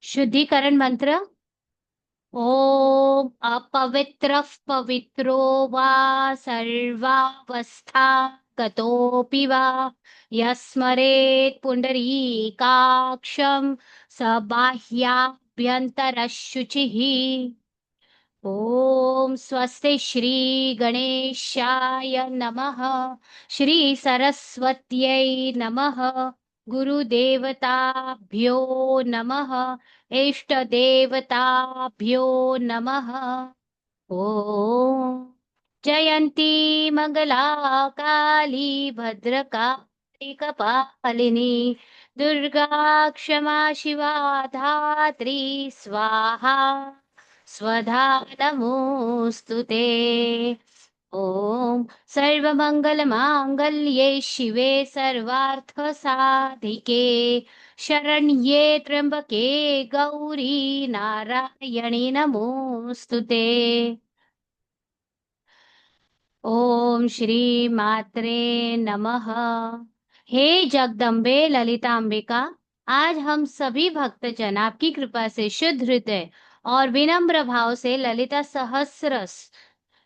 शुद्धिकरण मंत्र। ओम अपवित्रः पवित्रो वा सर्वावस्था गतोऽपि वा यस्मरेत् पुण्डरीकाक्षं स बाह्याभ्यन्तरशुचिः। ओम स्वस्ति श्री गणेशाय नमः। श्री सरस्वत्यै नमः। गुरुदेवताभ्यो नमः। इष्टदेवताभ्यो नमः। ओम जयंती मंगला काली भद्रकाली कपालिनी दुर्गा क्षमा शिवा धात्री स्वाहा स्वधा नमोऽस्तु ते। ॐ सर्वमङ्गलमाङ्गल्ये शिवे सर्वार्थसाधिके शरण्ये त्र्यम्बके गौरी नारायणि नमोऽस्तु ते। ओम श्री मात्रे नमः। हे जगदम्बे ललितांबिका, आज हम सभी भक्तजन आपकी कृपा से शुद्ध हृदय और विनम्र भाव से ललिता सहस्र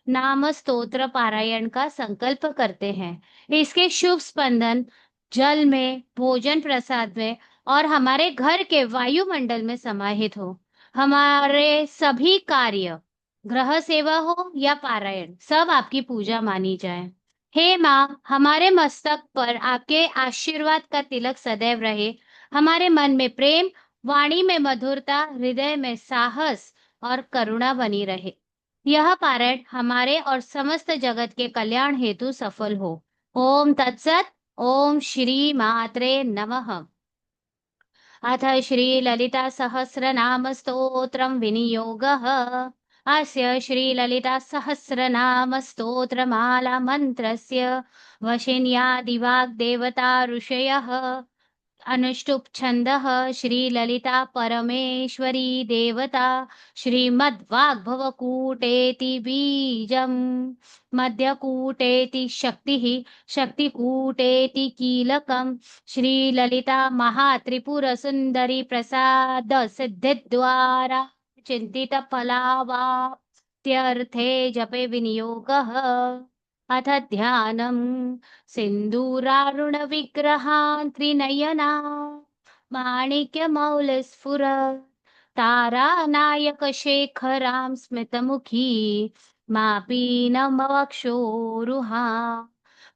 नाम स्तोत्र पारायण का संकल्प करते हैं। इसके शुभ स्पंदन जल में, भोजन प्रसाद में और हमारे घर के वायुमंडल में समाहित हो। हमारे सभी कार्य, ग्रह सेवा हो या पारायण, सब आपकी पूजा मानी जाए। हे माँ, हमारे मस्तक पर आपके आशीर्वाद का तिलक सदैव रहे। हमारे मन में प्रेम, वाणी में मधुरता, हृदय में साहस और करुणा बनी रहे। यह पारायण हमारे और समस्त जगत के कल्याण हेतु सफल हो। ओम तत्सत। ओम श्री मात्रे नमः। अथ श्री ललिता सहस्रनाम स्तोत्रं विनियोगः। अस्य श्री ललिता सहस्रनाम स्तोत्रमाला मंत्रस्य वशिन्यादिवाग्देवता ऋषयः अनुष्टुप् छन्दः श्रीललिता परमेश्वरी देवता श्रीमद्वाग्भवकूटेति बीजम् मध्यकूटेति शक्तिः शक्तिकूटेति कीलकम् श्रीललिता महात्रिपुरसुन्दरी प्रसाद सिद्धिद्वारा चिन्तितफलावाप्त्यर्थे जपे विनियोगः। अथ ध्यानम् सिन्दूरारुणविग्रहान् त्रिनयना माणिक्यमौलिस्फुर तारानायकशेखरां स्मितमुखी मापीनमवक्षोरुहा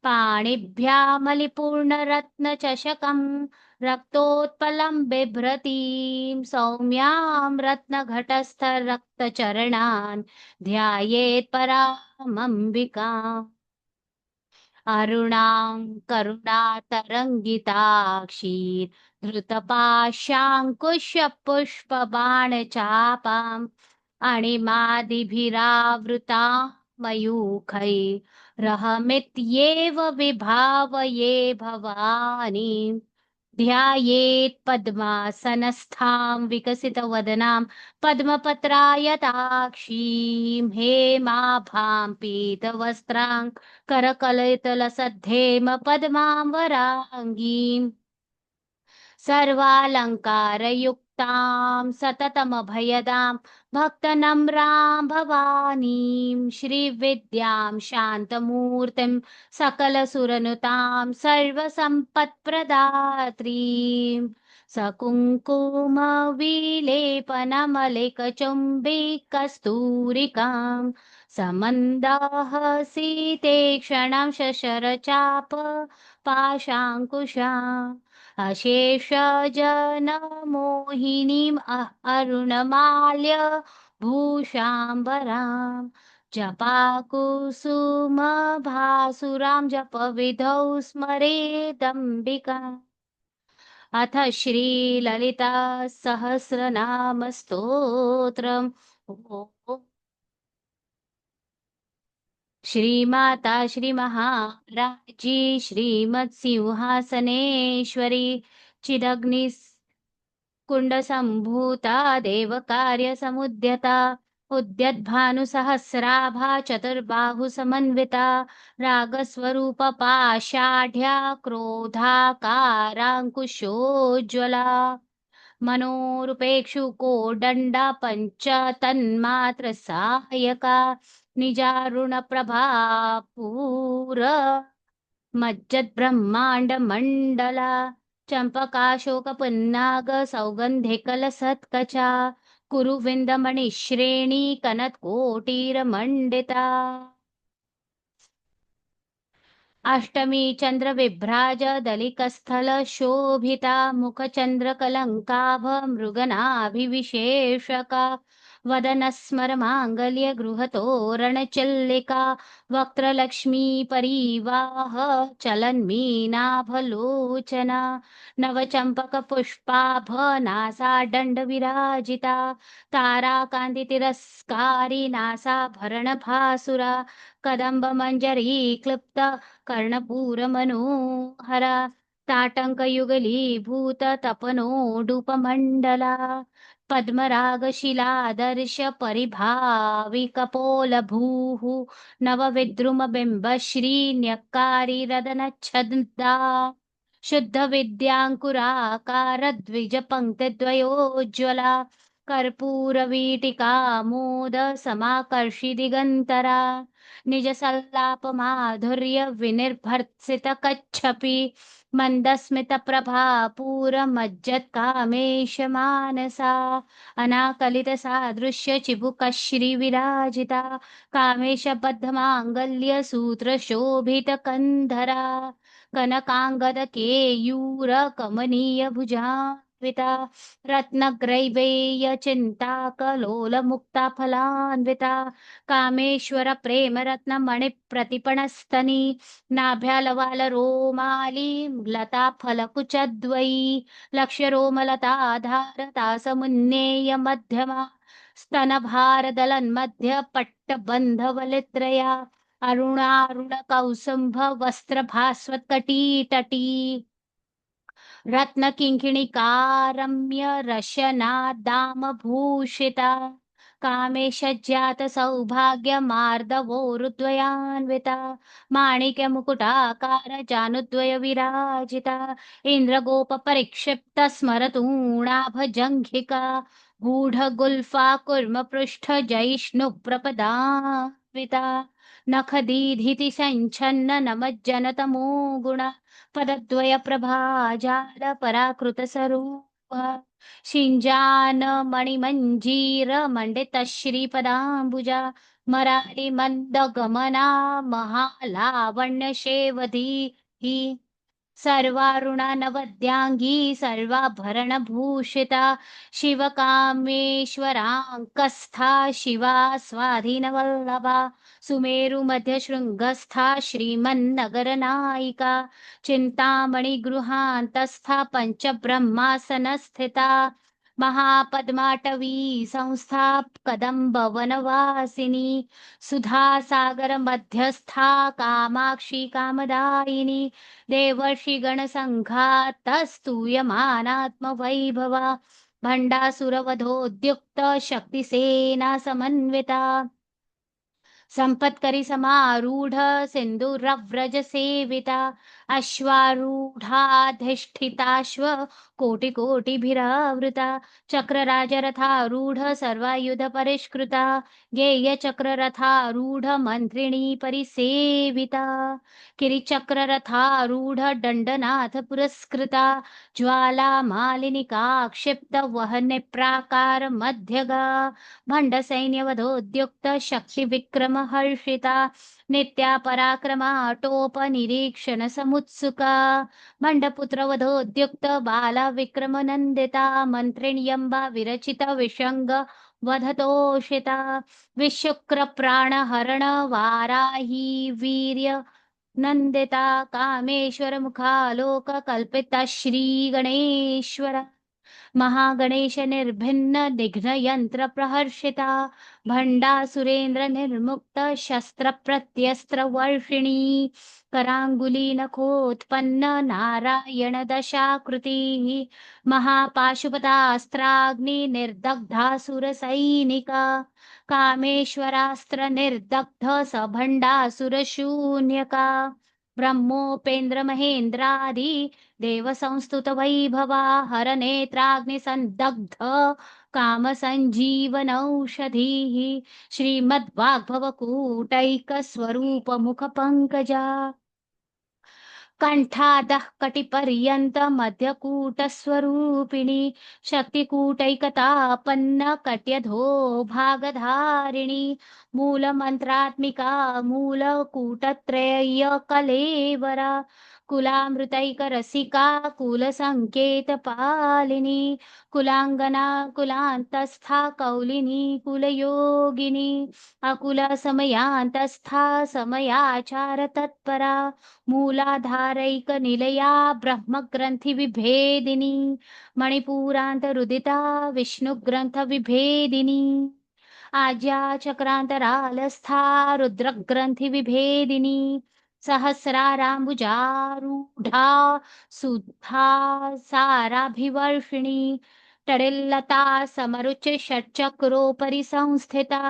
पाणिभ्यामलिपूर्णरत्नचषकं रक्तोत्पलं बिभ्रतीं सौम्यां रत्नघटस्थरक्तचरणान् ध्यायेत् परामम्बिकाम्। अरुणां करुणातरङ्गिताक्षीत् धृतपाशाङ्कुशपुष्पबाणचापाम् अणिमादिभिरावृतां मयूखैरहमित्येव विभावये भवानीं। ध्यायेत् पद्मासनस्थां विकसितवदनां पद्मपत्रायताक्षीं हेमाभां पीतवस्त्रां करकलितलसद्धेम पद्माम्बराङ्गीम् सर्वालङ्कारयुक्तां सततमभयदां भक्तनम्रां भवानीं श्रीविद्यां शान्तमूर्तिं सकलसुरनुतां सर्वसम्पत्प्रदात्रीं सकुङ्कुमविलेपनमलिकचुम्बिकस्तूरिकां समन्दाहसीते क्षणं शशरचाप पाशाङ्कुशाम् अशेषजनमोहिनीम् अरुणमाल्य भूषाम्बरां जपाकुसुमभासुरां जपविधौ स्मरेदम्बिका। अथ श्रीललिता सहस्रनाम स्तोत्रम्। श्रीमाता श्रीमहाराजी श्रीमत्सिंहासनेश्वरी चिदग्निकुण्डसम्भूता देवकार्यसमुद्यता उद्यद्भानुसहस्राभा चतुर्बाहुसमन्विता रागस्वरूपपाषाढ्या क्रोधाकाराङ्कुशोज्ज्वला मनोरुपेक्षुको दंडा पंच तन्मात्र सहायका निजारुणप्रभापूर मज्जद्ब्रह्माण्ड मण्डला चंपकाशोकपुन्नाग सौगन्धिकलसत्कचा कुरुविन्दमणिश्रेणी कनत्कोटिरमण्डिता अष्टमी चंद्र विभ्राज दलिकस्थल शोभिता मुखचंद्रकलंकाभ मृगनाभिविशेषका वदन स्मर मांगल्य गृहतोरण चिल्लिका वक्त्रलक्ष्मी परिवाह चलन्मीनाभलोचना नवचंपक पुष्पाभ नासा दंड विराजिता ताराकांति तिरस्कारी नासाभरण भासुरा कदंब मंजरी क्लिप्त कर्णपूरमनोहरा ताटङ्कयुगलीभूत तपनोडुपमण्डला पद्मरागशिलादर्श परिभाविकपोलभूः नवविद्रुमबिम्बश्रीन्यक्कारिरदनच्छन्दा शुद्धविद्याङ्कुराकार द्विजपङ्क्तिद्वयोज्ज्वला कर्पूरवीटिकामोद समाकर्षि दिगन्तरा निजसल्लापमाधुर्य विनिर्भर्त्सितकच्छपि मन्दस्मितप्रभापूरमज्जत्कामेशमानसा अनाकलितसादृश्यचिबुकश्रीविराजिता कामेशबद्धमाङ्गल्यसूत्रशोभितकन्धरा कनकाङ्गदकेयूरकमनीयभुजान्विता रत्नग्रैवेयचिन्ताकलोलमुक्ताफलान्विता कामेश्वर प्रेमरत्नमणिप्रतिपणस्तनी नाभ्यालवाल रोमाली लता फलकुचद्वयी लक्ष्यरोमलताधारतासमुन्नेय मध्यमा स्तनभारदलन्मध्य पट्टबन्धवलित्रया अरुणारुणकौसुम्भ वस्त्रभास्वत्कटीतटी रत्नकिङ्किणिकारम्य रशनादामभूषिता कामेशज्जात सौभाग्यमार्दवोरुद्वयान्विता माणिक्यमुकुटाकार जानुद्वय विराजिता इन्द्रगोपपरिक्षिप्त स्मरतूणाभजङ्घिका गूढगुल्फा कुर्मपृष्ठ जयिष्णुप्रपदान्विता नखदीधिति सञ्छन्न नमज्जनतमो गुण पदद्वय प्रभाजाल पराकृत स्वरूप शिञ्जान मणिमञ्जीर मण्डित श्रीपदाम्बुजा मराली मन्दगमना महालावण्य शेवधी सर्वारुणा नवद्यांगी सर्वाभरणभूषिता शिवकामेश्वराङ्कस्था शिवा स्वाधीनवल्लभा सुमेरुमध्यशृङ्गस्था श्रीमन्नगरनायिका चिन्तामणिगृहान्तस्था पञ्चब्रह्मासनस्थिता महापद्माटवी संस्था कदम्बवनवासिनी सुधासागरमध्यस्था कामाक्षी कामदायिनी देवर्षिगणसङ्घातस्तूयमानात्मवैभवा भण्डासुरवधोद्युक्त शक्तिसेना समन्विता संपत्करी समारूढ़ सिंदूरव्रज सेविता अश्वारूढ़ाधिष्ठिताश्व कोटि कोटिभिरावृता चक्रराजरथारूढ़ सर्वायुध परिष्कृता गेय चक्ररथारूढ़ मंत्रिणी परिसेविता किरिचक्ररथारूढ़ दंडनाथ पुरस्कृता ज्वाला मालिनिका क्षिप्त वहने प्राकार मध्यगा भंड सैन्यवधोद्युक्त शक्ति विक्रम हर्षिता नित्या पराक्रमाटोप निरीक्षण समुत्सुका भंडपुत्र वधोद्युक्त बाला विक्रम नंदिता मंत्रिण्यंबा विरचित विशंग वधतोषिता विशुक्र प्राण हरण वाराही वीर्य नंदिता कामेश्वर मुखालोक कल्पिता श्री गणेश्वर महागणेश निर्भिन्न निघ्न यंत्र प्रहर्षिता भंडा सुरेंद्र निर्मुक्त शस्त्र प्रत्यस्त्र वर्षिणी करांगुली नखोत्पन्न नारायण दशाकृति महापाशुपतास्त्राग्नि निर्दग्धासुर सैनिका कामेश्वरास्त्र निर्दग्ध सभंडासुर शून्यका ब्रह्मोपेन्द्र महेन्द्रादि देव संस्तुत वैभवा हरनेत्राग्निसन्दग्ध काम संजीवनौषधीः श्रीमद्वाग्भवकूटैकस्वरूप मुख पंकजा कंठादः कटिपर्यन्त मध्यकूटस्वरूपिणी शक्तिकूटैकतापन्न कट्यधो भागधारिणी मूलमन्त्रात्मिका मूलकूटत्रय कलेवरा कुलामृतैकरसिका कुलसङ्केतपालिनी कुलाङ्गना कुलान्तस्था कौलिनी कुलयोगिनी अकुलसमयान्तस्था समयाचार तत्परा मूलाधारैकनिलया ब्रह्मग्रन्थिविभेदिनी मणिपुरान्तरुदिता विष्णुग्रन्थविभेदिनी आज्या चक्रान्तरालस्था रुद्रग्रन्थिविभेदिनी सहस्राराम्बुजारूढा सुधा साराभिवर्षिणी टडिल्लता समरुचि षट्चक्रोपरि संस्थिता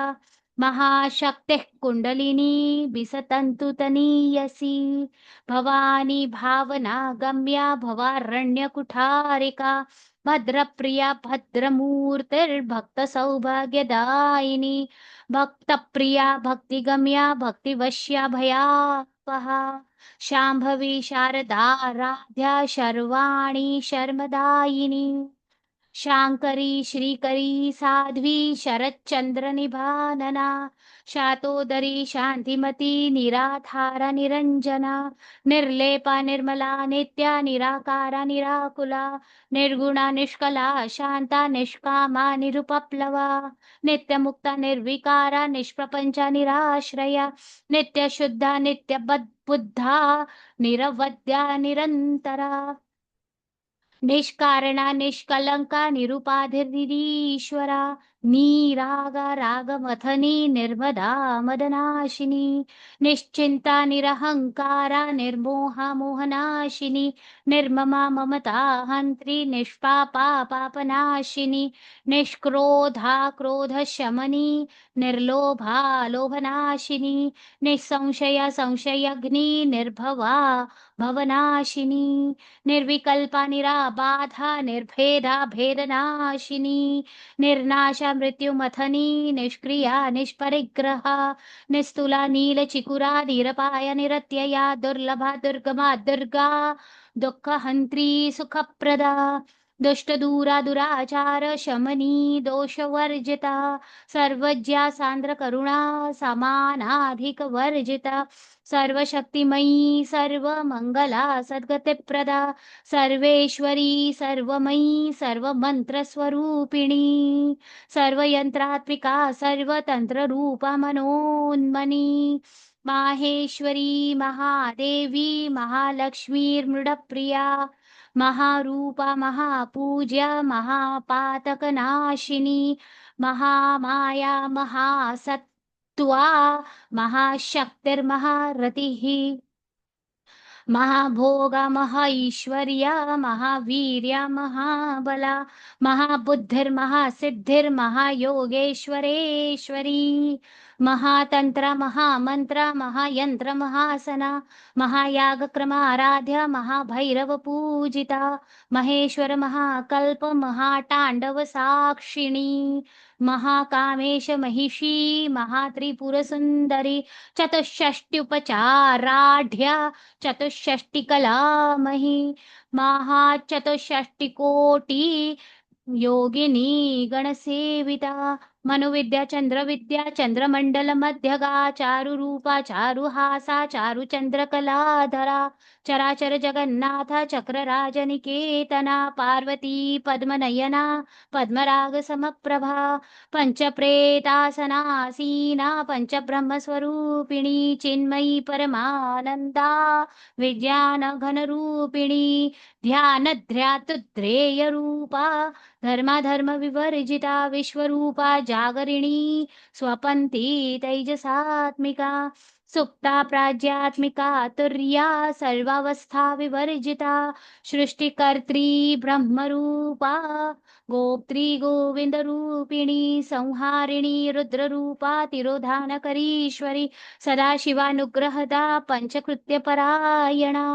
महाशक्तिः कुण्डलिनी विसतन्तुतनीयसी भवानी भावना गम्या भवारण्यकुठारिका भद्रप्रिया भद्रमूर्तिर्भक्त सौभाग्यदायिनी भक्तप्रिया भक्तिगम्या भक्तिवश्या भयापहा शाम्भवी शारदाराध्या शर्वाणी शर्मदायिनी शाङ्करी श्रीकरी साध्वी शरच्चन्द्रनिभानना शातोदरी शान्तिमती निराधारा निरञ्जना निर्लेपा निर्मला नित्या निराकारा निराकुला निर्गुणा निष्कला शान्ता निष्कामा निरुपप्लवा नित्यमुक्ता निर्विकारा निष्प्रपञ्चा निराश्रया नित्यशुद्धा नित्यबुद्धा निरवद्या निरन्तरा निष्कारणा निष्कलंका निरुपाधिर्निरीश्वरा निरागा रागमथनी निर्मदा मदनाशिनी निश्चिंता निरहंकारा निर्मोहा मोहनाशिनी निर्ममा ममता हंत्री निष्पापा पापनाशिनी निष्क्रोधा क्रोध शमनी निर्लोभा लोभनाशिनी निसंशया संशयग्नि निर्भवा भवनाशिनी निर्विकल्पा निराबाधा निर्भेदा भेदनाशिनी निर्नाशा मृत्युमथनी निष्क्रिया निष्परिग्रहा निस्तुला नीलचिकुरा निरपाय निरत्यया दुर्लभा दुर्गमा दुर्गा दुःखहन्त्री सुखप्रदा दुष्टदूरा दुराचार शमनी दोषवर्जिता सर्वज्ञा सान्द्र करुणा समानाधिकवर्जिता सर्वशक्तिमयी सर्वमङ्गला सद्गतिप्रदा सर्वेश्वरी सर्वमयी सर्वमन्त्रस्वरूपिणी सर्वयन्त्रात्मिका सर्वतन्त्ररूपा मनोन्मनी माहेश्वरी महादेवी महालक्ष्मीर्मृडप्रिया महारूपा महापूज्या महापातकनाशिनी महामाया महासत्त्वा महाशक्तिर्महारतिः महाभोगा महाईश्वर्या महावीर्या महाबला महाबुद्धिर्महासिद्धिर्महायोगेश्वरेश्वरी महातंत्र महामंत्र महायंत्र महासना महायागक्रमाराध्य महाभैरव पूजिता महेश्वर महाकल्प महातांडव साक्षिणी महाकामेश महिषी महात्रिपुरसुंदरी चतुष्षष्ट्युपचाराढ्या चतुष्षष्टिकलामही महाचतुष्षष्टिकोटि योगिनी गणसेविता मनुविद्या चंद्रविद्या चंद्रमंडल मध्यगा चारुरूपा चारुहासा चारुचंद्रकलाधरा चराचर जगन्नाथ चक्रराजनिकेतना पार्वती पद्मनयना पद्मराग समप्रभा पंचप्रेतासनासीना पंचब्रह्मस्वरूपिणी चिन्मयी परमानंदा विज्ञान घनरूपिणी ध्यानध्यातुद्रेय रूपा धर्माधर्म विवर्जिता विश्वरूपा जागरिणी स्वपन्ती तैजसात्मिका सुप्ता प्राज्ञात्मिका तुर्या सर्वावस्था विवर्जिता सृष्टिकर्त्री ब्रह्मरूपा गोप्त्री गोविन्दरूपिणी संहारिणी रुद्ररूपा तिरोधानकरीश्वरी सदाशिवानुग्रहदा पञ्चकृत्यपरायणा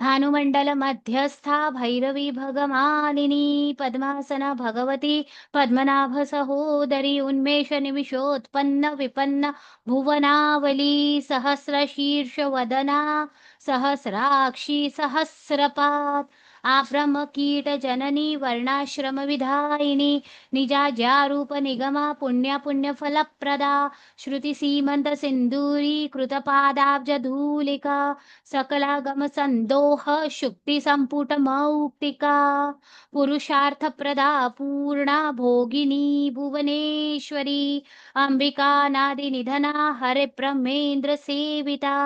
भानुमण्डल मध्यस्था भैरवी भगमालिनी पद्मासना भगवती पद्मनाभ सहोदरी उन्मेष निमिषोत्पन्न विपन्न भुवनावली सहस्रशीर्ष वदना सहस्राक्षी सहस्रपात् आब्रह्म कीट जननी वर्णाश्रम विधायिनी निजाज्यारूप निगमा पुण्य पुण्य फलप्रदा श्रुति सीमंत सिंदूरी कृतपादाब्ज धूलिका सकलागम संदोह शुक्ति संपुट मौक्तिका पुरुषार्थप्रदा पूर्णा भोगिनी भुवनेश्वरी अंबिका नादि निधना हरे ब्रह्मेन्द्र सेविता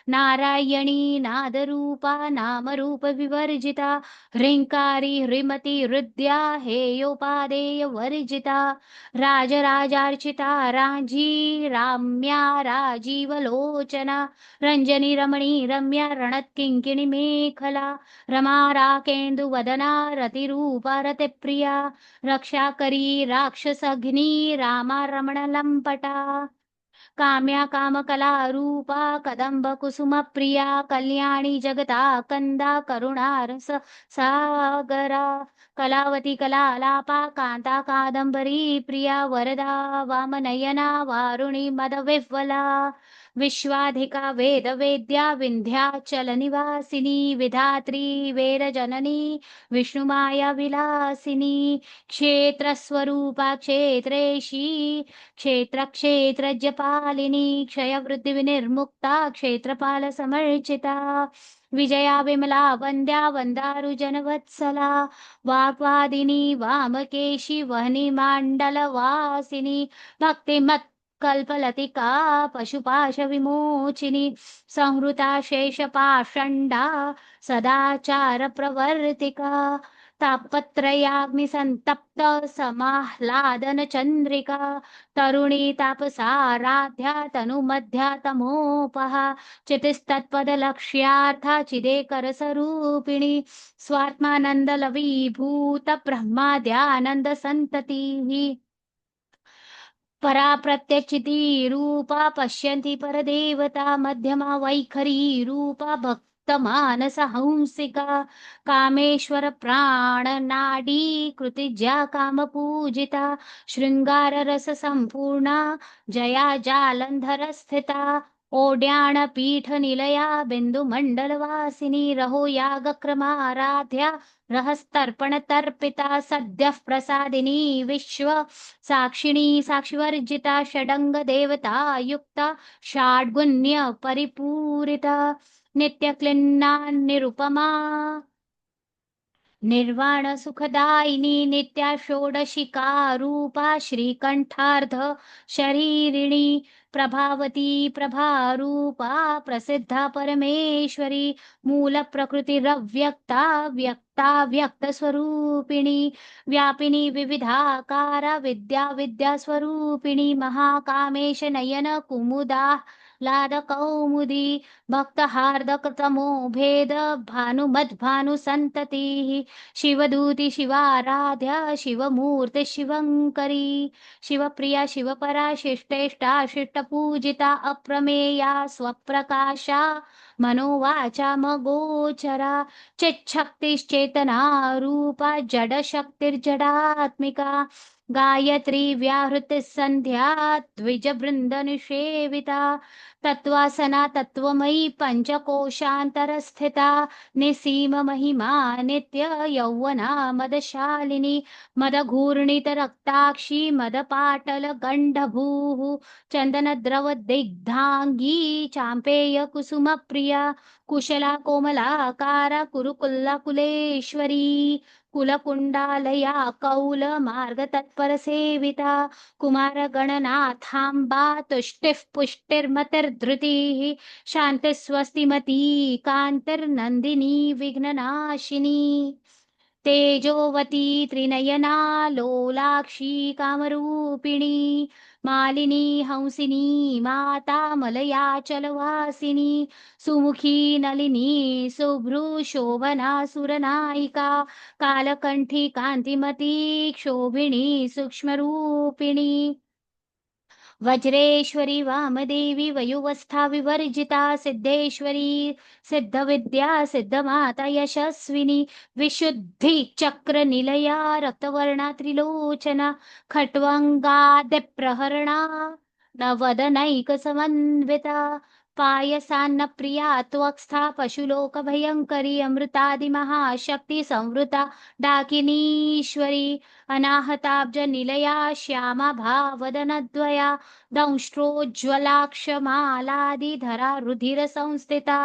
नारायणी नादरूपा नामरूप विवर्जिता ह्रींकारी ह्रीमती हृद्या हेयोपादेय वर्जिता राजराजार्चिता राजी राम्या राजीवलोचना रंजनी रमणी रम्या रणत्किङ्किणी मेखला रमा राकेन्दुवदना रतिरूपा रतिप्रिया रक्षाकरी राक्षसघ्नी रामा रमणलम्पटा काम्या कामकला रूपा कदंब कुसुम प्रिया कल्याणी जगता कंदा करुणारस सागरा कलावती कलालापा कांता कादंबरी प्रिया वरदा वामनयना वारुणी मदविह्वला विश्वाधिका वेद वेद्या विंध्याचल निवासिनी विधात्री वेद जननी विष्णुमाया विलासिनी क्षेत्रस्वरूपा क्षेत्रेशी क्षेत्रक्षेत्रज्यपालिनी क्षयवृद्धि विनिर्मुक्ता क्षेत्रपाल समर्चिता विजया विमला वन्द्या वन्दारुजनवत्सला वाग्वादिनी वामकेशी वहनी माण्डलवासिनी भक्तिमत् कल्पलतिका पशुपाश विमोचिनी संहृता शेषपाषण्डा सदाचार प्रवर्तिका तापत्रयाग्निसन्तप्त समाह्लादन चन्द्रिका तरुणी तापसाराध्या तनुमध्या तमोपहा चितिस्तत्पदलक्ष्यार्था चिदेकरसरूपिणी स्वात्मानन्दलवीभूत ब्रह्माद्यानन्द सन्ततिः परा प्रत्यक्षिती रूपा पश्यन्ति परदेवता मध्यमा वैखरी रूपा भक्तमानस हंसिका कामेश्वर प्राणनाडी कृतिज्या कामपूजिता शृंगार रस संपूर्णा जया जालंधर स्थिता ओड्याण पीठ निलया बिंदु मंडल वासिनी रहो यागक्रमाराध्या रहस्तर्पण तर्पिता सद्यः प्रसादिनी विश्व साक्षिणी साक्षिवर्जिता षडंग देवता युक्ता षाड्गुण्य परिपूरिता नित्यक्लिन्ना निरुपमा निर्वाण सुखदायिनी नित्या षोडशिका रूपा श्रीकंठार्ध शरीरिणी प्रभावती प्रभारूपा प्रसिद्धा परमेश्वरी मूल प्रकृतिरव्यक्ता व्यक्ता व्यक्त स्वरूपिणी व्यापिनी विविधाकारा विद्या विद्या स्वरूपिणी महाकामेश नयन कुमुदा लाद कौमुदी भक्त हार्दक तमो भेद भानुमद्भानु संतति शिवदूति शिवाराध्या शिवमूर्ति शिवंकरी शिवप्रिया शिवपरा शिष्टेष्टा शिष्टपूजिता अप्रमेया स्वप्रकाशा मनोवाचा मगोचरा चिच्छक्तिश्चेतना रूपा जडशक्तिर्जडात्मिका गायत्री व्याहृति संध्या द्विज वृंद निषेविता तत्वासना तत्वमयी पंचकोशांतर स्थिता निसीम महिमा नित्य यौवना मदशालिनी मदघूर्णित रक्ताक्षी मदपाटल गंडभूः चंदन द्रव दिग्धांगी चांपेय कुसुम प्रिया कुशला कोमलाकारा कुरुकुल्ला कुलेश्वरी कुलकुंडालया कौल मार्ग तत्पर सेविता कुमार गणनाथांबा तुष्टिः पुष्टिर्मतिर्धृतिः शांति स्वस्तिमती कांतिर्नंदिनी विघ्ननाशिनी तेजोवती त्रिनयना लोलाक्षी कामरूपिणी मालिनी हंसिनी माता मलयाचलवासिनी सुमुखी नलिनी शुभ्रुशोभना सुरनायिका कालकंठी कांतिमती क्षोभिणी सूक्ष्मरूपिणी वज्रेश्वरी वामदेवी वयुवस्था विवर्जिता सिद्धेश्वरी सिद्धविद्या सिद्धमाता यशस्विनी विशुद्धि चक्र निलया रक्तवर्णा त्रिलोचना खट्वंगादिप्रहरणा नवदनैक समन्विता पायसान्न प्रिया त्वक्स्था पशुलोक भयंकरी अमृतादि महाशक्ति संवृता डाकिनीश्वरी अनाहताब्ज निलया श्यामा भावदनद्वया दंष्ट्रोज्ज्वलाक्षमालादिधरा रुधिर संस्थिता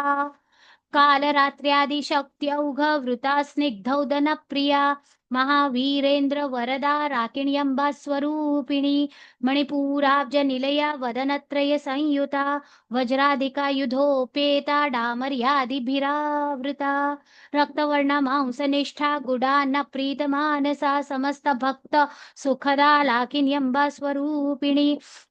कालरात्र्यादिशक्त्यौघवृता स्निग्धौदनप्रिया महावीरेन्द्र वरदा राकिण्यम्बा स्वरूपिणी मणिपूराब्ज निलया वदनत्रय संयुता वज्राधिका युधोपेता डामर्यादिभिरावृता रक्तवर्णा मांसनिष्ठा गुडान्न प्रीतमानसा समस्त भक्त सुखदा लाकिन्यम्बा स्वरूपिणी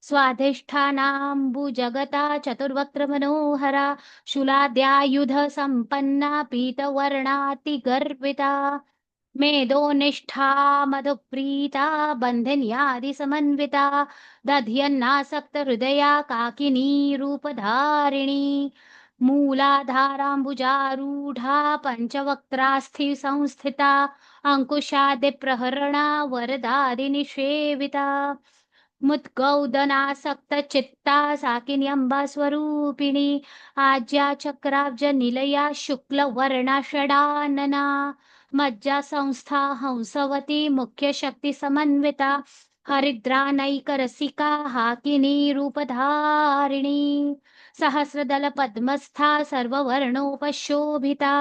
स्वाधिष्ठानाम्बुजगता चतुर्वक्त्र मनोहरा शूलाद्यायुध संपन्ना पीतवर्णातिगर्विता मेधोनिष्ठा मधुप्रीता बन्धन्यादिसमन्विता दध्यन्नासक्त हृदया काकिनी रूपधारिणी मूलाधाराम्बुजारूढा पञ्चवक्त्रास्थि संस्थिता अंकुशादिप्रहरणा वरदादिनिषेविता मुद्गौदनासक्तचित्ता साकिन्यम्बा स्वरूपिणी आज्या चक्राब्ज निलया शुक्लवर्णा षडानना मज्जा संस्था हंसवती मुख्य शक्ति समन्विता हरिद्रानैकरसिका हाकिनी रूपधारिणी सहस्रदल पद्मस्था सर्ववर्णोपशोभिता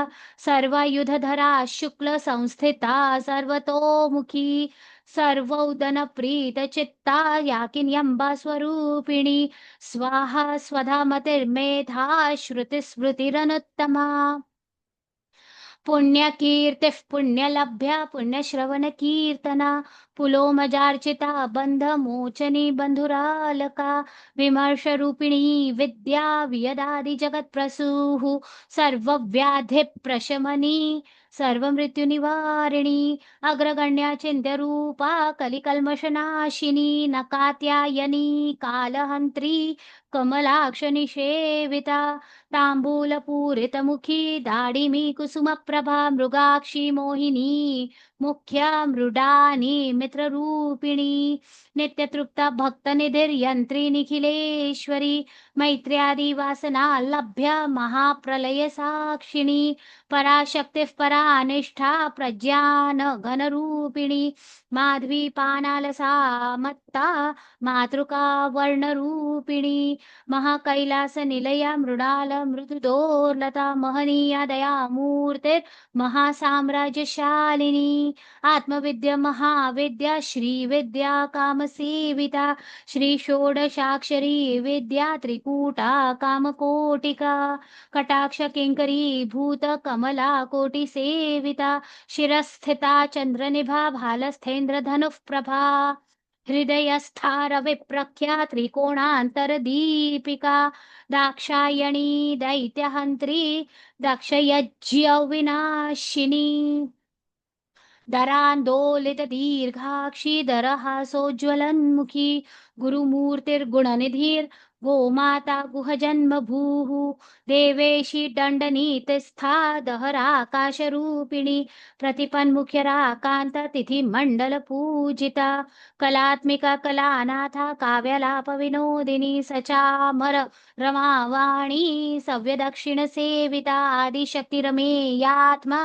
सर्वायुधधरा शुक्ल संस्थिता सर्वतोमुखी सर्वोदनप्रीतचित्ता याकिन्यम्बा स्वरूपिणी स्वाहा स्वधा मतिर्मेधा श्रुतिस्मृतिरनुत्तमा पुण्यकीर्तिः पुण्यलभ्या पुण्यश्रवणकीर्तना पुलोमजार्चिता बन्धमोचनी बन्धुरालका विमर्शरूपिणी विद्या वियदादिजगत्प्रसूः सर्वव्याधिप्रशमनी सर्वमृत्युनिवारिणी अग्रगण्या चिन्त्यरूपा कलिकल्मषनाशिनी नकात्यायनी कालहन्त्री कमलाक्षनिषेविता ताम्बूलपूरितमुखी दाडिमी कुसुमप्रभा मृगाक्षी मोहिनी मुख्या मृडानी मित्ररूपिणी नित्यतृप्ता भक्तनिधिर्यन्त्री निखिलेश्वरी मैत्र्यादिवासना लभ्य महाप्रलय साक्षिणी पराशक्तिः परानिष्ठा प्रज्ञान घनरूपिणी माध्वी पानालसा मत्ता मातृका वर्णरूपिणी महाकैलास निलया मृणाल मृदुदोर्लता महनीया दया मूर्तिर्महासाम्राज्यशालिनी आत्मविद्या महाविद्या श्रीविद्या कामसेविता श्री षोडशाक्षरी विद्या त्रिकूटा कामकोटिका कटाक्ष किंकरी भूत कमला कोटि सेविता शिरस्थिता चंद्रनिभा भालस्थेन्द्र धनुः प्रभा हृदयस्था विप्रख्या त्रिकोणान्तरदीपिका दाक्षायणी दैत्यहन्त्री दक्षयज्ञ विनाशिनी दरान्दोलित दीर्घाक्षी दरहासोज्ज्वलन्मुखी गुरुमूर्तिर्गुणनिधिर् गोमाता गुहजन्मभूः देवेशी दण्डनीतिस्था दहराकाशरूपिणी प्रतिपन्मुख्यराकान्त तिथिमण्डलपूजिता कलात्मिका कलानाथा काव्यलापविनोदिनी सचामर रमावाणी सव्यदक्षिणसेविता आदिशक्तिरमेयात्मा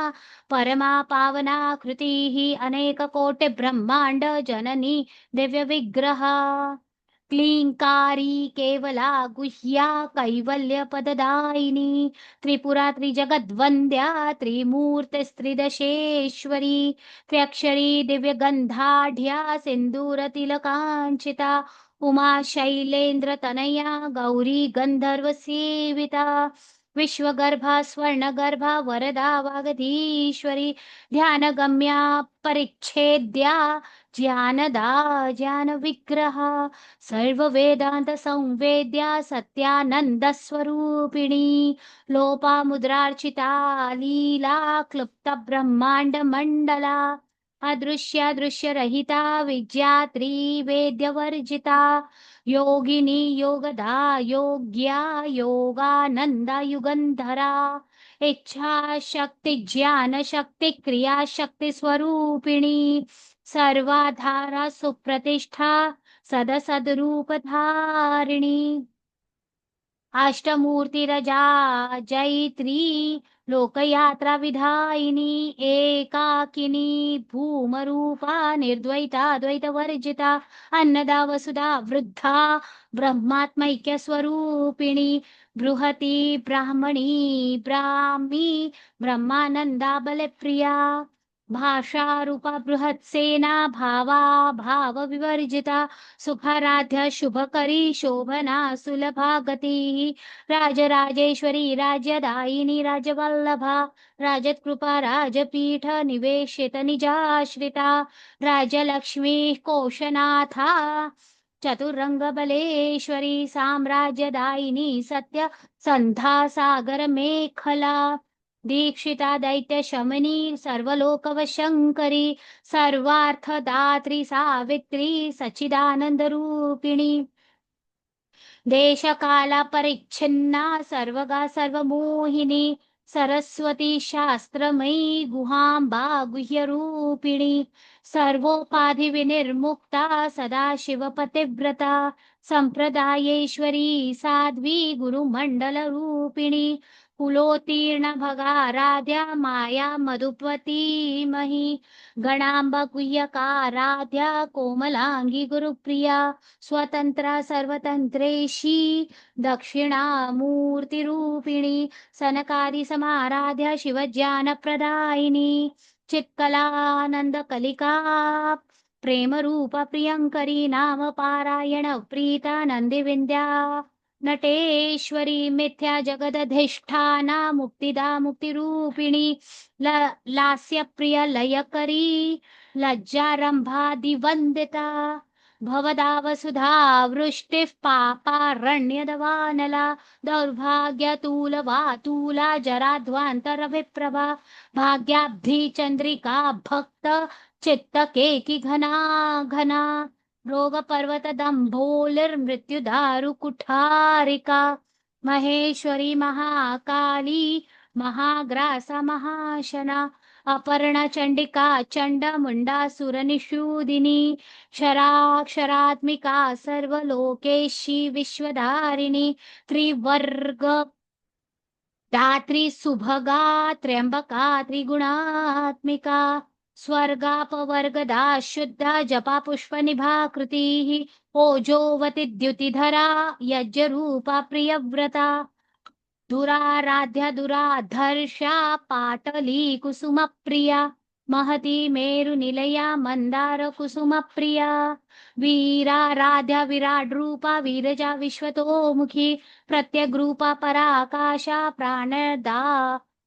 परमा पावनाकृतिः अनेककोटिब्रह्माण्ड जननी दिव्यविग्रह क्लींकारी केवला गुह्या कैवल्यपददायिनी त्रिपुरा त्रिजगद्वन्द्या त्रिमूर्तिस्त्रिदशेश्वरी त्र्यक्षरी दिव्यगन्धाढ्या सिन्दूरतिलकाञ्चिता उमा शैलेन्द्रतनया गौरी गन्धर्वसेविता विश्वगर्भा स्वर्णगर्भा वरदा वागधीश्वरी ध्यानगम्या परिच्छेद्या ज्ञानदा ज्ञानविग्रहा सर्ववेदांत संवेद्या सत्यानन्दस्वरूपिणी लोपामुद्रार्चिता लीला क्लुप्त ब्रह्मांड मंडला अदृश्य दृश्यरहिता विद्यात्री वेद्यवर्जिता योगिनी योगदा योग्या योगानंदा युगंधरा इच्छा शक्ति ज्ञान शक्ति क्रिया शक्ति स्वरूपिणी सर्वाधारा सुप्रतिष्ठा सदसद्रूप धारिणी अष्टमूर्तिरजा जैत्री लोकयात्रा विधायिनी एकाकिनी भूमरूपा निर्द्वैता द्वैतवर्जिता अन्नदा वसुधा वृद्धा ब्रह्मात्मैक्यस्वरूपिणी बृहती ब्राह्मणी ब्राह्मी ब्रह्मानंदा बलप्रिया भाषारूपा बृहत्सेना भावा भाव विवर्जिता सुखाराध्य शुभकरी शोभना सुलभा गतिः राजराजेश्वरी राज्यदायिनी राजवल्लभा राजत्कृपा राजपीठ निवेशित निजाश्रिता राजलक्ष्मी कोशनाथा चतुरंगबलेश्वरी साम्राज्यदायिनी सत्य संधा सागर मेखला दीक्षिता दैत्य शमनी सर्वलोकवशंकरी सर्वार्थदात्री सावित्री सच्चिदानंद रूपिणी देशकाला परिच्छिन्ना सर्वगा सर्वमोहिनी सरस्वती शास्त्रमयी गुहांबा गुह्यरूपिणी सर्वोपाधि विनिर्मुक्ता सदाशिवपतिव्रता संप्रदायेश्वरी साध्वी गुरुमंडल रूपिणी कुलोत्तीर्ण भगाराध्या माया मधुपती मही गणांबा गुह्यकाराध्या कोमलांगी गुरुप्रिया स्वतंत्रा सर्वतंत्रेशी दक्षिणामूर्तिरूपिणी सनकादि समाराध्या शिवज्ञानप्रदायिनी चित्कलानंदकलिका प्रेमरूपा प्रियंकरी नाम पारायण प्रीता नंदिविंद्या नटेश्वरी मिथ्या जगदधिष्ठाना मुक्तिदा मुक्तिरूपिणी लास्यप्रिय लयकरी लज्जारंभादिवंदिता भवदा वसुधा वृष्टिः पापारण्यदवानला दौर्भाग्यतूलवातूला जराध्वान्तरविप्रभा भाग्याब्धि चंद्रिका भक्त चित्तकेकी घना घना रोग पर्वत दंभोलिर्मृत्युदारु कुठारिका महेश्वरी महाकाली महाग्रासा महाशना अपर्णा चंडिका चंड मुंडासुर निषूदिनी क्षराक्षरात्मिका सर्वलोकेशी विश्वधारिणी त्रिवर्ग धात्री सुभगा त्र्यंबका त्रिगुणात्मिका स्वर्गापवर्गदा शुद्धा जपा पुष्पनिभाकृतिः ओजोवति द्युतिधरा यज्ञरूपा प्रियव्रता दुराराध्या दुराधर्षा पाटली कुसुमप्रिया महती मेरुनिलया मंदार कुसुमप्रिया वीराराध्या विराड्रूपा वीरजा विश्वतोमुखी प्रत्यग्रूपा पराकाशा प्राणदा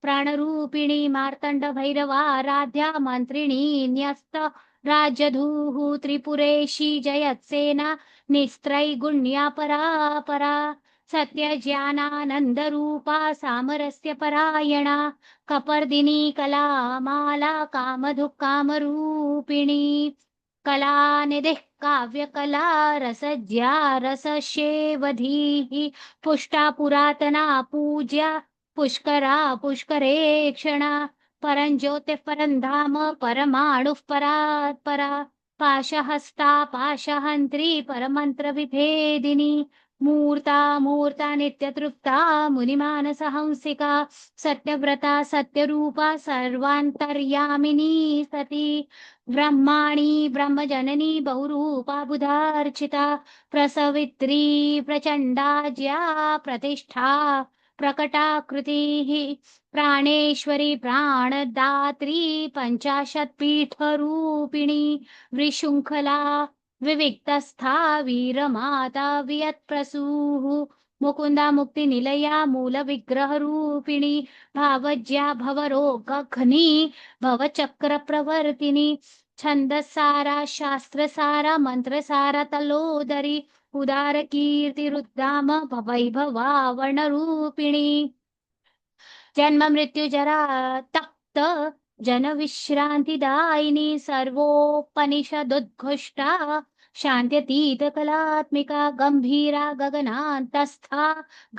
प्राणरूपिणी मार्तंड भैरवाराध्या मंत्रिणी न्यस्त राजधूः त्रिपुरेशी जयत्सेना निस्त्रैगुण्या परा सत्य ज्ञानानंद रूपा सामरस्य परायणा कपर्दिनी कला माला कामधुक् कामरूपिणी कलानिधिः काव्यकला रसज्ञा रसशेवधीः पुष्टा पुरातना पूज्या पुष्करा पुष्करेक्षणा परञ्ज्योतिः परन्धाम परमाणुः परात्परा पाशहस्ता पाशहन्त्री परमन्त्र विभेदिनी मूर्ता मूर्ता नित्यतृप्ता मुनिमानसहंसिका सत्यव्रता सत्यरूपा सर्वान्तर्यामिनी सती ब्रह्माणी ब्रह्मजननी बहुरूपा बुधार्चिता प्रसवित्री प्रचण्डा ज्या प्रतिष्ठा प्रकटाकृतिः प्राणेश्वरी प्राणदात्री पञ्चाशत्पीठरूपिणी विशृङ्खला विविक्तस्था वीरमाता वियत्प्रसूः मुकुंदा मुक्ती निलया मूल विग्रह रूपिणी भावज्या भवरोगघ्नी भवचक्र प्रवर्तिनी छन्दसारा शास्त्रसारा मंत्रसारा तलोदरी उदार कीर्ति रुद्राम वैभवावर्ण जन्म मृत्यु जरा तप्त जन विश्रांतिदायिनी सर्वोपनिषदुद्घोष्टा शान्त्यतीत कलात्मिका गंभीरा गगनान्तस्था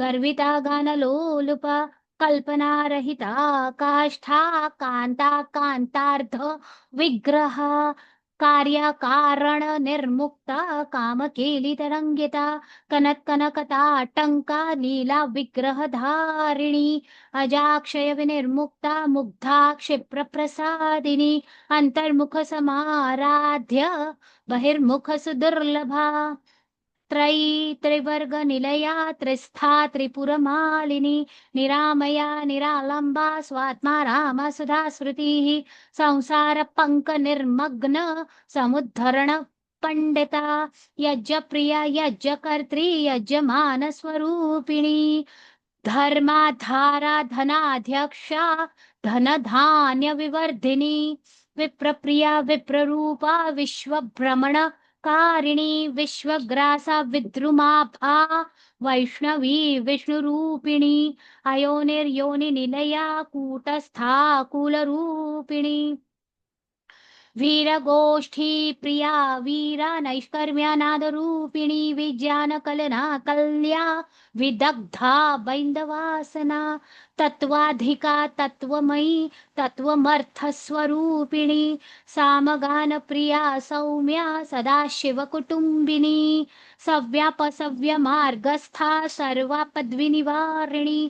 गर्विता गानलोलुपा कल्पनारहिता काष्ठा कान्ता कान्तार्ध विग्रहा कार्यकारण निर्मुक्ता कामकेली तरंगिता कनक कनकताटंका लीला विग्रह धारिणी अजाक्षय विनिर्मुक्ता मुग्धा क्षिप्र प्रसादिनी अंतर्मुख समाराध्य बहिर्मुख सुदुर्लभा त्रिवर्ग निलया त्रिस्था त्रिपुरमालिनी निरामया निरालंबा स्वात्मा रामा सुधा स्मृतिः संसार पंक निर्मग्न समुद्धरण पंडिता यज्ञ प्रिया यज्ञ कर्त्री यजमान स्वरूपिणी धर्माधारा धनाध्यक्षा धन धान्य विवर्धिनी विप्रप्रिया विप्ररूपा विश्वभ्रमण कारिणी विश्वग्रासा विद्रुमाभा वैष्णवी विष्णुरूपिणी अयोनिर्योनि निलया कूटस्था कुलरूपिणी वीरगोष्ठी प्रिया वीरा नैष्कर्म्यानादरूपिणी विज्ञानकलना कल्या विदग्धा बैन्दवासना तत्त्वाधिका तत्त्वमयी तत्त्वमर्थस्वरूपिणी सामगानप्रिया सौम्या सदाशिवकुटुम्बिनी सव्यापसव्यमार्गस्था सर्वापद्विनिवारिणी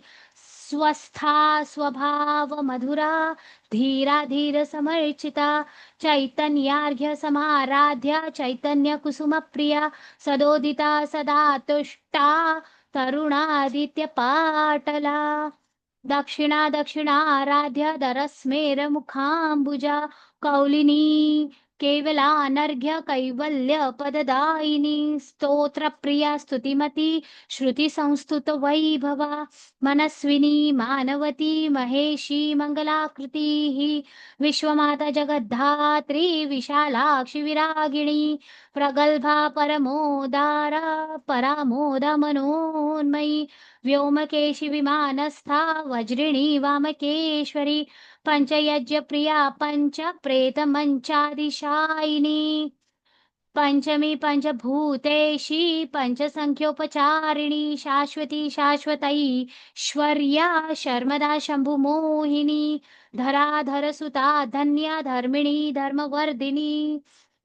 स्वस्था स्वभाव मधुरा धीरा धीर समर्चिता चैतन्यार्घ्य समाराध्या चैतन्य कुसुम प्रिया सदोदिता सदा तुष्टा तरुणादित्य पाटला दक्षिणा दक्षिणाराध्य दरस्मेर मुखाम्बुजा कौलिनी केवलानर्घ्य कैवल्य पददायिनी स्तोत्र प्रिया स्तुतिमती श्रुति संस्तुत वैभवा मनस्विनी मानवती महेशी मंगलाकृतिः विश्वमाता जगद्धात्री विशालाक्षि विरागिणी प्रगल्भा परमोदारा परामोद मनोन्मयी व्योमकेशि विमानस्था वज्रिणी वामकेश्वरी पंचयज्ञ प्रिया पंच प्रेत मंचादिशायिनी पंचमी पंचभूतेशी पंचसंख्योपचारिणी शाश्वती शाश्वतैश्वर्या शर्मदा शंभुमोहिनी धराधर सुता धन्या धर्मिणी धर्मवर्धिनी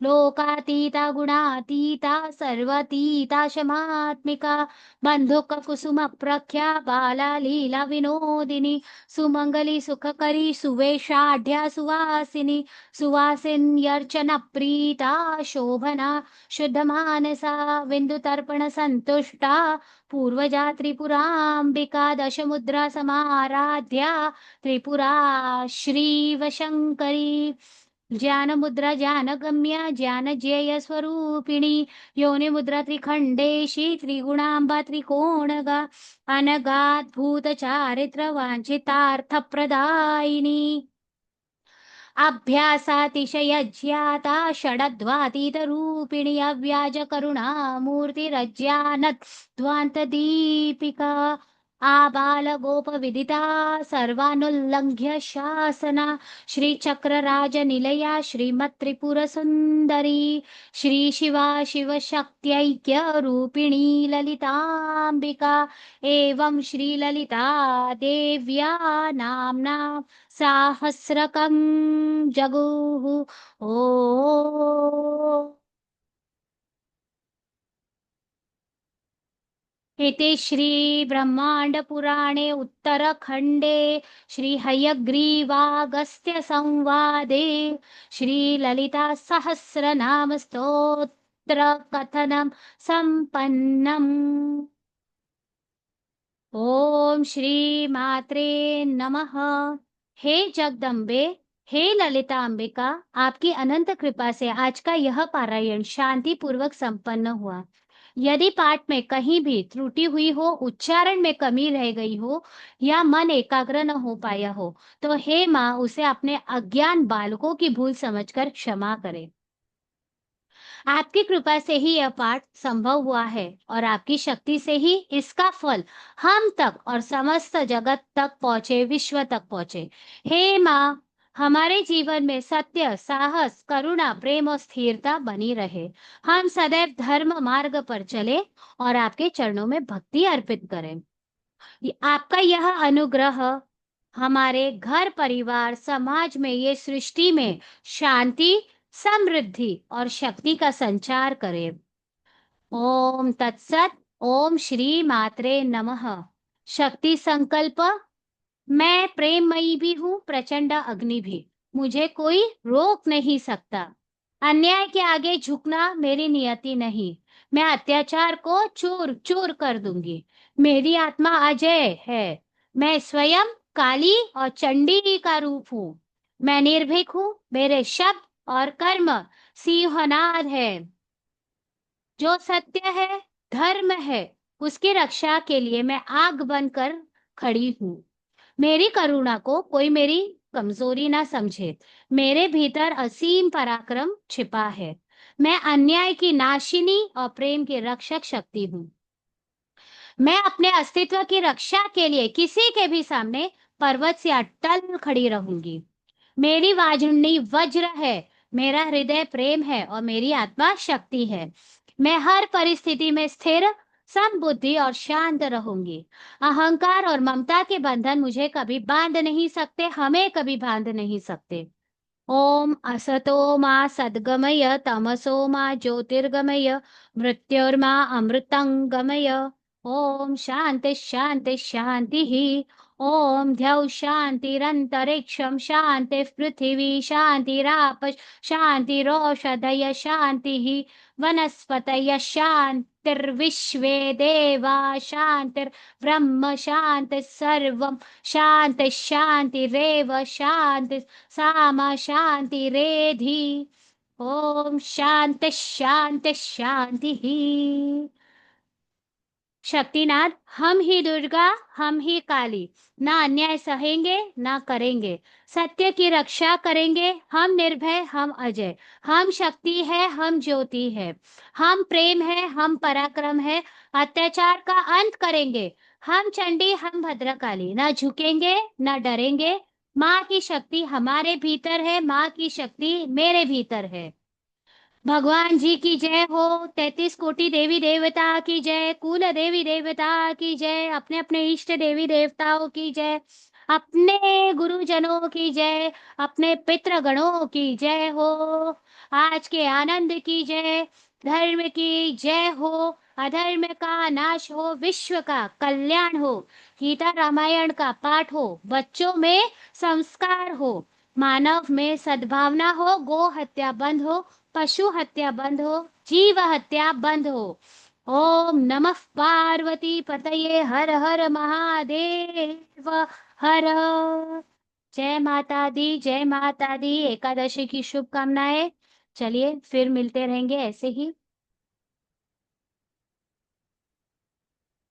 लोकातीता गुणातीता सर्वातीता शमात्मिका बंधुक कुसुम प्रख्या बाला लीला विनोदिनी सुमंगली सुखकरी सुवेशाढ्या सुवासिनी सुवासिन्यर्चन प्रीता शोभना शुद्ध मानसा विन्दुतर्पण संतुष्टा पूर्वजा त्रिपुराम्बिका दशमुद्रा समाराध्या त्रिपुरा श्रीवशङ्करी ज्ञान मुद्रा ज्ञान गम्या ज्ञान ज्ञेय स्वरूपिणी योनि मुद्रा त्रिखंडेशी त्रिगुणांबा त्रिकोणगा अनगात भूत चारित्र वांछितार्थ प्रदायिनी अभ्यासातिशयज्ञाता षडद्वातीत रूपिणी अव्याज करुणा मूर्तिरज्ञानत् ध्वांत दीपिका आबाल गोप विदिता सर्वानुल्लंघ्य शासना श्री चक्रराज निलया श्रीमत् त्रिपुर सुंदरी श्री शिवा शिव शक्त्यैक्य रूपिणी ललितांबिका एवं श्री ललिता देव्या नाम्ना साहस्रकं जगुः ओ इति श्री ब्रह्मांड पुराणे उत्तरखंडे श्री हयग्रीवागस्त्य संवादे श्री ललिता सहस्रनाम स्तोत्र कथनम संपन्नम। ओम श्री मात्रे नमः। हे जगदम्बे, हे ललिता अंबिका, आपकी अनंत कृपा से आज का यह पारायण शांति पूर्वक संपन्न हुआ। यदि पाठ में कहीं भी त्रुटि हुई हो, उच्चारण में कमी रह गई हो या मन एकाग्र न हो पाया हो, तो हे माँ उसे अपने अज्ञान बालकों की भूल समझकर क्षमा करें। आपकी कृपा से ही यह पाठ संभव हुआ है और आपकी शक्ति से ही इसका फल हम तक और समस्त जगत तक पहुंचे, विश्व तक पहुंचे। हे माँ, हमारे जीवन में सत्य, साहस, करुणा, प्रेम और स्थिरता बनी रहे। हम सदैव धर्म मार्ग पर चले और आपके चरणों में भक्ति अर्पित करें। आपका यह अनुग्रह हमारे घर, परिवार, समाज में, ये सृष्टि में शांति, समृद्धि और शक्ति का संचार करे। ओम तत्सत। ओम श्री मात्रे नमः। शक्ति संकल्प। मैं प्रेममयी भी हूँ, प्रचंड अग्नि भी। मुझे कोई रोक नहीं सकता। अन्याय के आगे झुकना मेरी नियति नहीं। मैं अत्याचार को चूर चूर कर दूंगी। मेरी आत्मा अजय है। मैं स्वयं काली और चंडी का रूप हूँ। मैं निर्भीक हूँ। मेरे शब्द और कर्म सिंहनाद है। जो सत्य है, धर्म है, उसकी रक्षा के लिए मैं आग बनकर खड़ी हूँ। मेरी करुणा को कोई मेरी कमजोरी ना समझे। मेरे भीतर असीम पराक्रम छिपा है। मैं अन्याय की नाशिनी और प्रेम की रक्षक शक्ति हूँ। मैं अपने अस्तित्व की रक्षा के लिए किसी के भी सामने पर्वत से अटल खड़ी रहूंगी। मेरी वाजुनी वज्र है। मेरा हृदय प्रेम है और मेरी आत्मा शक्ति है। मैं हर परिस्थिति में स्थिर, समबुद्धि और शांत रहूंगी। अहंकार और ममता के बंधन मुझे कभी बांध नहीं सकते, हमें कभी बांध नहीं सकते। ओम असतो मा सद्गमय, तमसो मा ज्योतिर्गमय, मृत्योर्मा अमृतंगमय। ओम शांति शांति शांति ही। ओम द्यौ शांतिरंतरिक्षम शांति पृथिवी शांतिराप शांतिरोषधय शांति ही। वनस्पतय शांतिर्विश्वे देवा शांतिर्ब्रह्म शांति सर्वं शांति शांतिरेव शांति सामा शांति रेधि। ओम शांति शांति शांति ही। शक्तिनाथ, हम ही दुर्गा, हम ही काली, ना अन्याय सहेंगे ना करेंगे। सत्य की रक्षा करेंगे। हम निर्भय, हम अजय। हम शक्ति है, हम ज्योति है। हम प्रेम है, हम पराक्रम है। अत्याचार का अंत करेंगे। हम चंडी, हम भद्रकाली, ना झुकेंगे ना डरेंगे। माँ की शक्ति हमारे भीतर है, माँ की शक्ति मेरे भीतर है। भगवान जी की जय हो। 33 कोटि देवी देवता की जय। कुल देवी देवता की जय। अपने अपने इष्ट देवी देवताओं की जय। अपने गुरुजनों की जय। अपने पितृगणों की जय हो। आज के आनंद की जय। धर्म की जय हो। अधर्म का नाश हो। विश्व का कल्याण हो। गीता रामायण का पाठ हो। बच्चों में संस्कार हो। मानव में सद्भावना हो। गो हत्या बंद हो। पशु हत्या बंद हो। जीव हत्या बंद हो। ओम नमः पार्वती पतये। हर हर महादेव। हर। जय माता दी, जय माता दी। एकादशी की शुभकामनाएं। चलिए फिर मिलते रहेंगे ऐसे ही।